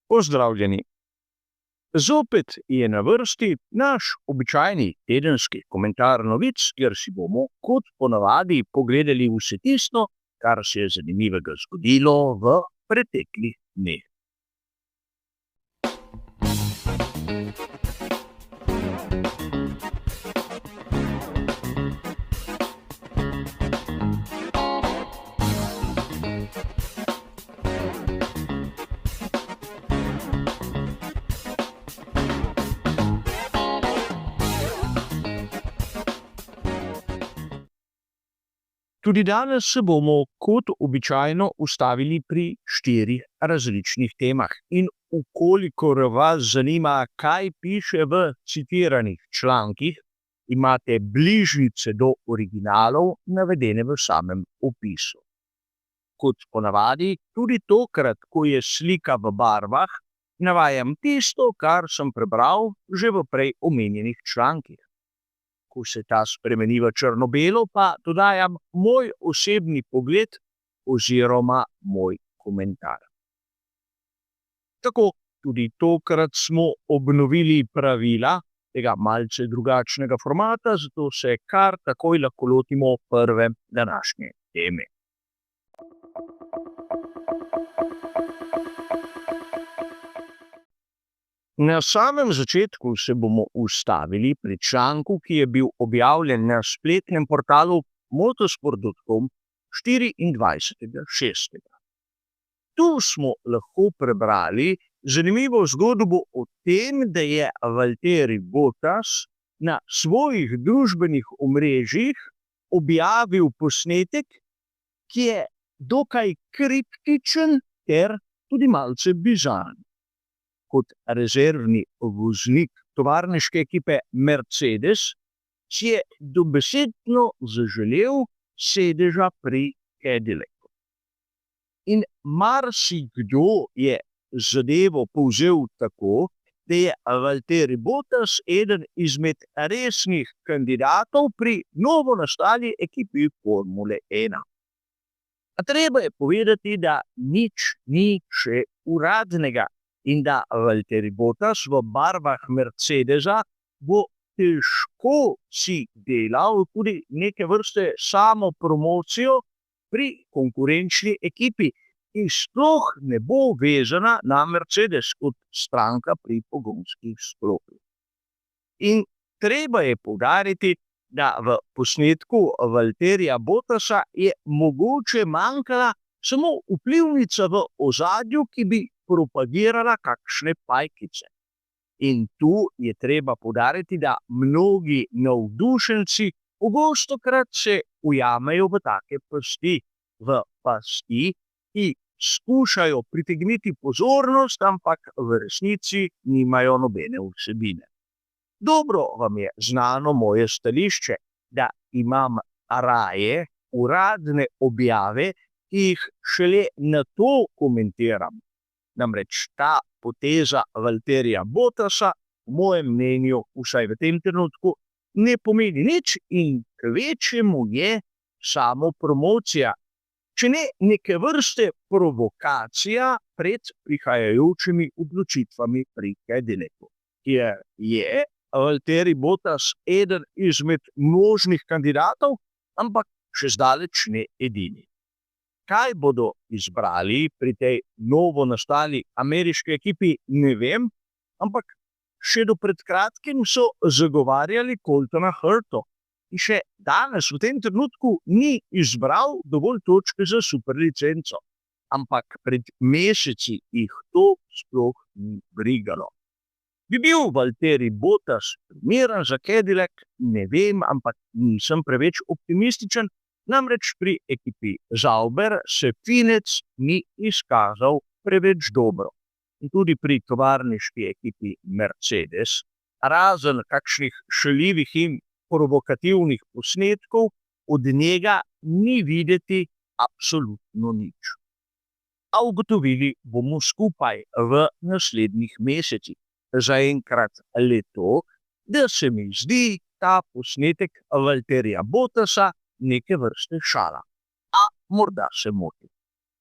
Pozdravljeni. Zopet je na vrsti naš običajni tedenski komentar novic, kjer si bomo kot ponavadi pogledali vse tisto, kar se je zanimivega zgodilo v preteklih dneh. Tudi danes se bomo kot običajno ustavili pri 4 različnih temah. In ukolikor vas zanima, kaj piše v citiranih člankih, imate bližnjice do originalov navedene v samem opisu. Kot ponavadi, tudi tokrat, ko je slika v barvah, navajam tisto, kar sem prebral že v prej omenjenih člankih. Ko se ta spremeni v črno-belo, pa dodajam moj osebni pogled oziroma moj komentar. Tako tudi tokrat smo obnovili pravila tega malce drugačnega formata, zato se kar takoj lahko lotimo prve današnje teme. Na samem začetku se bomo ustavili pri članku, ki je bil objavljen na spletnem portalu motorsport.com 24.6. Tu smo lahko prebrali zanimivo zgodbo o tem, da je Valtteri Bottas na svojih družbenih omrežjih objavil posnetek, ki je dokaj kriptičen ter tudi malce bizaren. Kot rezervni voznik tovarniške ekipe Mercedes si je dobesedno zaželel sedeža pri Cadillacu. In marsikdo je zadevo povzel tako, da je Valtteri Bottas eden izmed resnih kandidatov pri novo nastali ekipi Formule 1. A treba je povedati, da nič ni še uradnega. In da Valtteri Bottas v barvah Mercedesa bo težko si delal tudi neke vrste samopromocijo pri konkurenčni ekipi, ki sploh ne bo vezana na Mercedes kot stranka pri pogonskih sklopih. In treba je poudariti, da v posnetku Valtterija Bottasa je mogoče manjkala samo vplivnica v ozadju, ki bi propagirala kakšne pajkice. In tu je treba poudariti, da mnogi navdušenci pogostokrat se ujamejo v take pasti, ki skušajo pritegniti pozornost, ampak v resnici nimajo nobene vsebine. Dobro vam je znano moje stališče, da imam raje uradne objave, ki jih šele nato komentiram. Namreč ta poteza Valtterija Bottasa, v mojem mnenju, vsaj v tem trenutku, ne pomeni nič in kvečjemu je samo promocija, če ne neke vrste provokacija pred prihajajočimi odločitvami pri Cadillacu, kjer je Valtteri Bottas eden izmed možnih kandidatov, ampak še zdaleč ne edini. Kaj bodo izbrali pri tej novo nastali ameriški ekipi, ne vem, ampak še do pred kratkim so zagovarjali Coltona Herto, ki še danes v tem trenutku ni izbral dovolj točke za superlicenco, ampak pred meseci jih to sploh ni brigalo. Bi bil Valtteri Bottas primeren za Cadillac, ne vem, ampak nisem preveč optimističen. Namreč pri ekipi Sauber se finec ni izkazal preveč dobro. In tudi pri tovarniški ekipi Mercedes, razen kakšnih šaljivih in provokativnih posnetkov, od njega ni videti absolutno nič. A ugotovili bomo skupaj v naslednjih mesecih. Zaenkrat le to, da se mi zdi ta posnetek Valtterija Bottasa neke vrste šala. A morda se motim.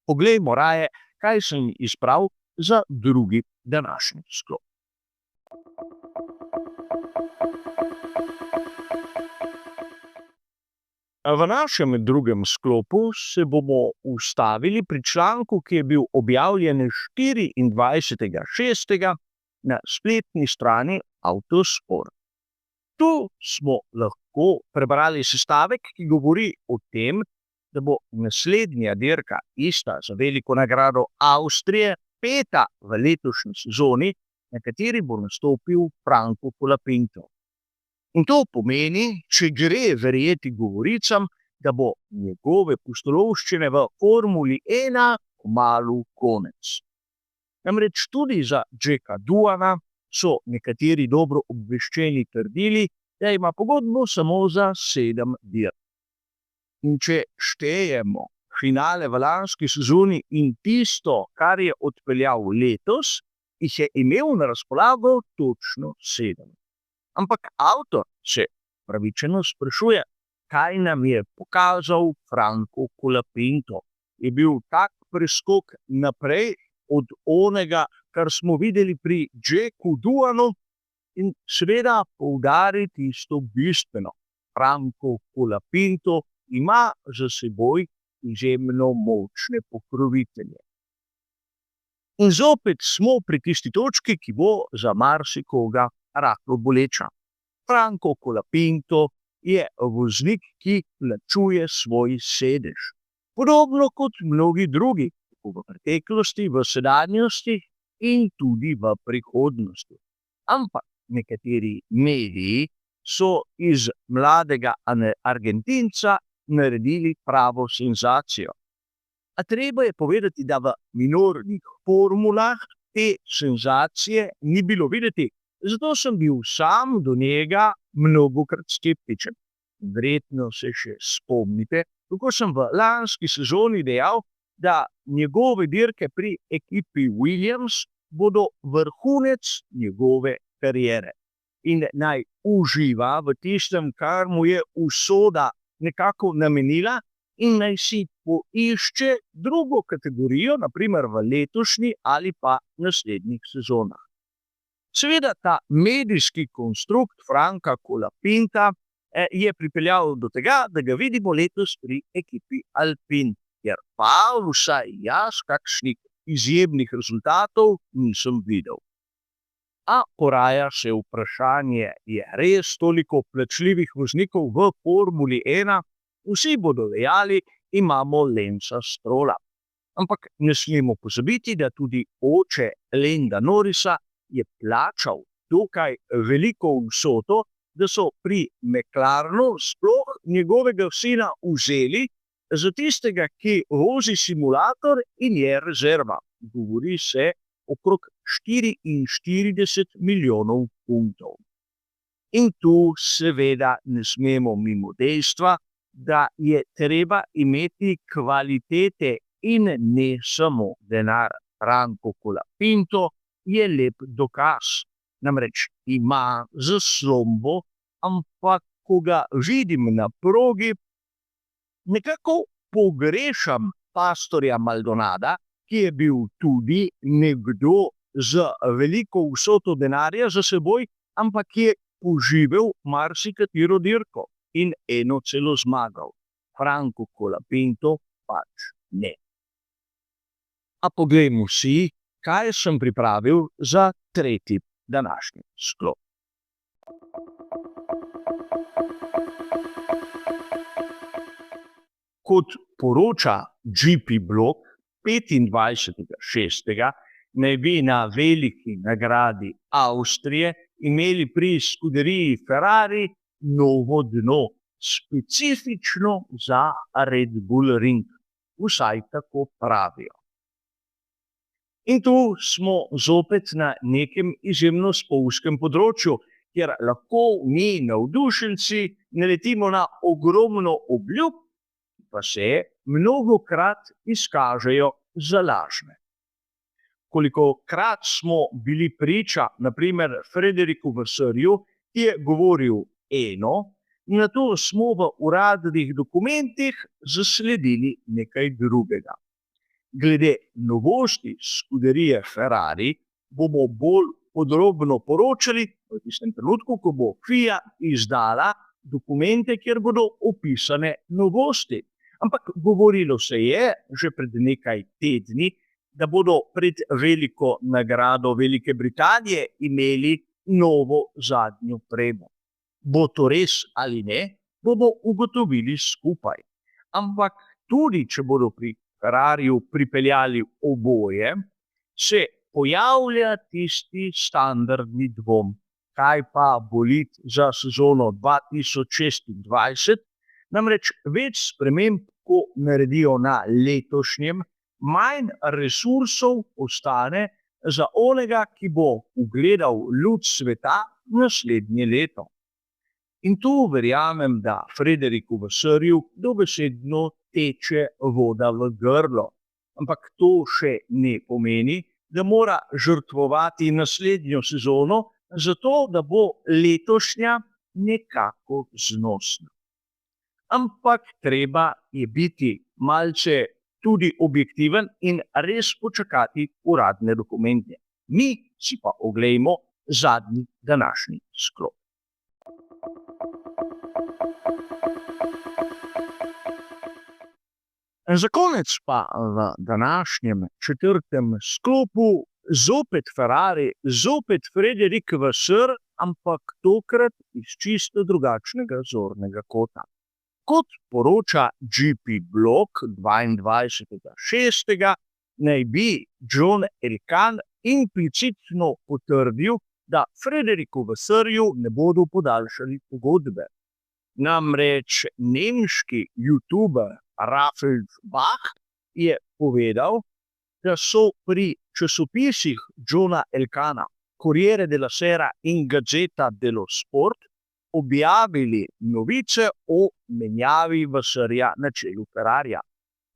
Poglejmo raje, kaj sem izbral za drugi današnji sklop. V našem drugem sklopu se bomo ustavili pri članku, ki je bil objavljen 24.6. na spletni strani Avtosport. Tu smo lahko prebrali sestavek, ki govori o tem, da bo naslednja dirka, ista za veliko nagrado Avstrije, 5. v letošnji sezoni, na kateri bo nastopil Franco Colapinto. In to pomeni, če gre verjeti govoricam, da bo njegove pustolovščine v Formuli 1 kmalu konec. Namreč tudi za Jacka Duana so nekateri dobro obveščeni trdili, da ima pogodbo samo za 7 dirk. In če štejemo finale v lanski sezoni in tisto, kar je odpeljal letos, jih je imel na razpolago točno 7. Ampak avtor se pravičeno sprašuje, kaj nam je pokazal Franco Colapinto. Je bil tak preskok naprej od onega, kar smo videli pri Jacku Duanu, in seveda poudariti isto bistveno. Franco Colapinto ima za seboj izjemno močne pokrovitelje. In zopet smo pri tisti točki, ki bo za marsikoga rahlo boleča. Franco Colapinto je voznik, ki plačuje svoj sedež. Podobno kot mnogi drugi, v preteklosti, v sedanjosti in tudi v prihodnosti. Ampak nekateri mediji so iz mladega Argentinca naredili pravo senzacijo. A treba je povedati, da v minornih formulah te senzacije ni bilo videti, zato sem bil sam do njega mnogokrat skeptičen. Verjetno se še spomnite, kako sem v lanski sezoni dejal, da njegove dirke pri ekipi Williams bodo vrhunec njegove kariere. In naj uživa v tistem, kar mu je usoda nekako namenila, in naj si poišče drugo kategorijo, naprimer v letošnji ali pa naslednjih sezonah. Seveda ta medijski konstrukt Franca Colapinta je pripeljal do tega, da ga vidimo letos pri ekipi Alpine, ker pa vsaj jaz kakšnih izjemnih rezultatov nisem videl. A poraja se vprašanje, je res toliko plačljivih voznikov v Formuli 1? Vsi bodo dejali, imamo Lenza Strolla. Ampak ne smemo pozabiti, da tudi oče Landa Norrisa je plačal dokaj veliko vsoto, da so pri McLarenu sploh njegovega sina vzeli za tistega, ki vozi simulator in je rezerva. Govori se okrog 44 milijonov funtov. In tu seveda ne smemo mimo dejstva, da je treba imeti kvalitete in ne samo denar. Franco Colapinto je lep dokaz. Namreč ima zaslombo, ampak ko ga vidim na progi, nekako pogrešam pastorja Maldonada, ki je bil tudi nekdo z veliko vsoto denarja za seboj, ampak je poživel marsikatero dirko in eno celo zmagal. Franco Colapinto pač ne. A poglejmo si, kaj sem pripravil za tretji današnji sklop. Kot poroča GP blog, 25.6. naj bi na veliki nagradi Avstrije imeli pri skuderiji Ferrari novo dno, specifično za Red Bull Ring. Vsaj tako pravijo. In tu smo zopet na nekem izjemno spolzkem področju, kjer lahko mi navdušenci naletimo na ogromno obljub, pa se mnogokrat izkažejo za lažne. Kolikokrat smo bili priča, naprimer Frederiku Vassarju, ki je govoril eno, nato smo v uradnih dokumentih zasledili nekaj drugega. Glede novosti skuderije Ferrari bomo bolj podrobno poročali v tistem trenutku, ko bo FIA izdala dokumente, kjer bodo opisane novosti. Ampak govorilo se je že pred nekaj tedni, da bodo pred veliko nagrado Velike Britanije imeli novo zadnjo premo. Bo to res ali ne, bomo ugotovili skupaj. Ampak tudi, če bodo pri Ferrariju pripeljali oboje, se pojavlja tisti standardni dvom. Kaj pa bolid za sezono 2026? Namreč več sprememb, ko naredijo na letošnjem, manj resursov ostane za onega, ki bo ugledal luč sveta naslednje leto. In tu verjamem, da Frederiku Vassörju dobesedno teče voda v grlo. Ampak to še ne pomeni, da mora žrtvovati naslednjo sezono, zato da bo letošnja nekako znosna. Ampak treba je biti malce tudi objektiven in res počakati uradne dokumente. Mi si pa oglejmo zadnji današnji sklop. Za konec pa v današnjem četrtem sklopu zopet Ferrari, zopet Frederik Vasseur, ampak tokrat iz čisto drugačnega zornega kota. Kot poroča GP blog 22.6., naj bi John Elkann implicitno potrdil, da Frederiku Vasseurju ne bodo podaljšali pogodbe. Namreč nemški youtuber Rafael Bach je povedal, da so pri časopisih Johna Elkanna, Corriere della Sera in Gazzetta dello Sport objavili novice o menjavi Vasseurja na čelu Ferrarija.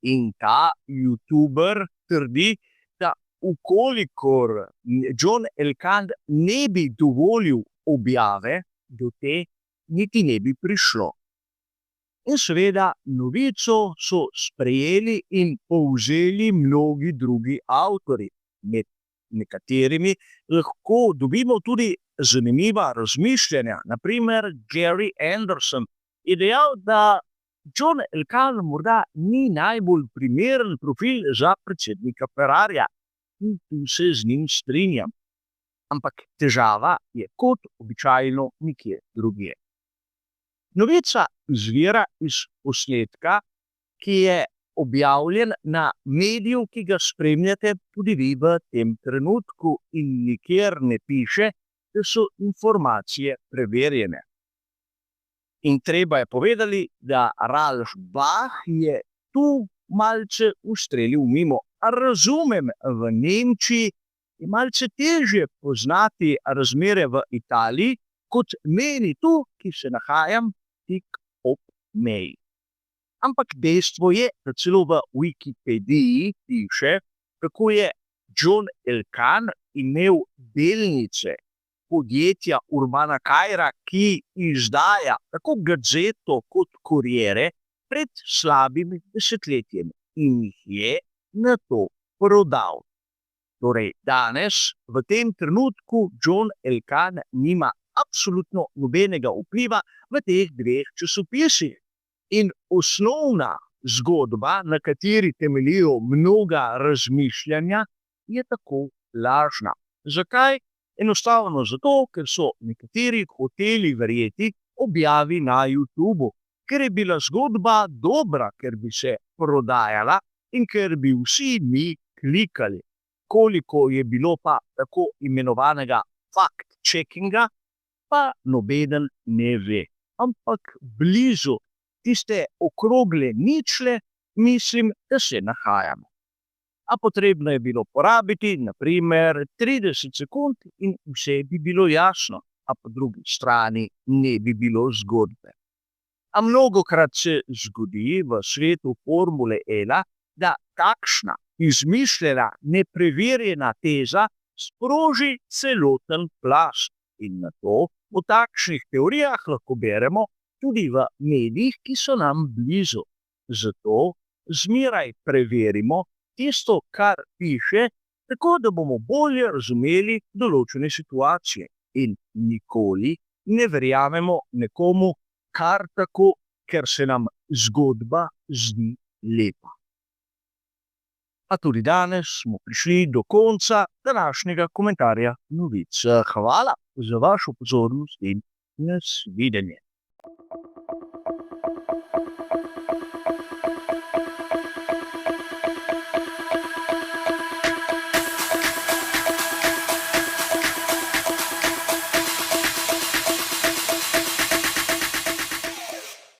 In ta youtuber trdi, da ukolikor John Elkann ne bi dovolil objave, do te niti ne bi prišlo. In seveda novico so sprejeli in povzeli mnogi drugi avtorji. Med nekaterimi lahko dobimo tudi zanimiva razmišljanja. Naprimer, Gary Anderson je dejal, da John Elkann morda ni najbolj primeren profil za predsednika Ferrarija. In tu se z njim strinjam. Ampak težava je kot običajno nikjer drugje. Novica izvira iz posnetka, ki je objavljen na mediju, ki ga spremljate tudi vi v tem trenutku, in nikjer ne piše, da so informacije preverjene. In treba je povedati, da Ralf Bach je tu malce ustrelil mimo. Razumem, v Nemčiji je malce težje poznati razmere v Italiji, kot meni tu, ki se nahajam tik ob meji. Ampak dejstvo je, da celo v Wikipediji piše, kako je John Elkann imel delnice podjetja Urbana Caira, ki izdaja tako Gazzeto kot Corriere, pred slabimi desetletjem in jih je nato prodal. Torej, danes, v tem trenutku, John Elkann nima absolutno nobenega vpliva v teh dveh časopisih. In osnovna zgodba, na kateri temeljijo mnoga razmišljanja, je tako lažna. Zakaj? Enostavno zato, ker so nekateri hoteli verjeti objavi na YouTubu, ker je bila zgodba dobra, ker bi se prodajala in ker bi vsi mi klikali. Koliko je bilo pa tako imenovanega fact-checkinga, pa nobeden ne ve. Ampak blizu tiste okrogle ničle, mislim, da se nahajamo. A potrebno je bilo porabiti, naprimer, 30 sekund in vse bi bilo jasno, a po drugi strani ne bi bilo zgodbe. A mnogokrat se zgodi v svetu Formule 1, da takšna izmišljena, nepreverjena teza sproži celoten plaz. In na to o takšnih teorijah lahko beremo tudi v medijih, ki so nam blizu. Zato zmeraj preverimo tisto, kar piše, tako da bomo bolje razumeli določene situacije. In nikoli ne verjamemo nekomu kar tako, ker se nam zgodba zdi lepa. A tudi danes smo prišli do konca današnjega komentarja novic. Hvala za vašo pozornost in nasvidenje.